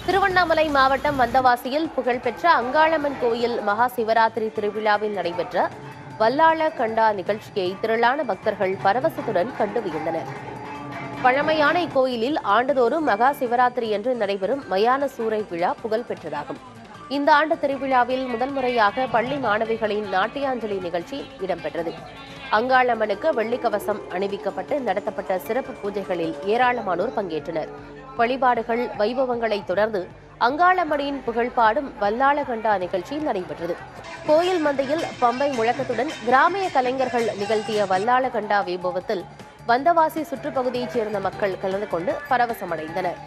திருவண்ணாமலை மாவட்டம் வந்தவாசியில் புகழ்பெற்ற அங்காளம்மன் கோயில் மகா சிவராத்திரி திருவிழாவில் நடைபெற்ற வல்லாள கண்டா நிகழ்ச்சியை திரளான பக்தர்கள் பரவசத்துடன் கண்டு வியந்தனர். பழமையான இக்கோயிலில் ஆண்டுதோறும் மகா சிவராத்திரி என்று நடைபெறும் மயான சூறை விழா புகழ்பெற்றதாகும். இந்த ஆண்டு திருவிழாவில் முதல் முறையாக பள்ளி மாணவிகளின் நாட்டியாஞ்சலி நிகழ்ச்சி இடம்பெற்றது. அங்காளம்மனுக்கு வெள்ளிக்கவசம் அணிவிக்கப்பட்டு நடத்தப்பட்ட சிறப்பு பூஜைகளில் ஏராளமானோர் பங்கேற்றனர். வழிபாடுகள் வைபவங்களை தொடர்ந்து அங்காளம்மனின் புகழ்பாடும் வல்லாளகண்டா நிகழ்ச்சி நடைபெற்றது. கோயில் மந்தையில் பம்பை முழக்கத்துடன் கிராமிய கலைஞர்கள் நிகழ்த்திய வல்லாளகண்டா வைபவத்தில் வந்தவாசி சுற்றுப்பகுதியைச் சேர்ந்த மக்கள் கலந்து கொண்டு பரவசமடைந்தனர்.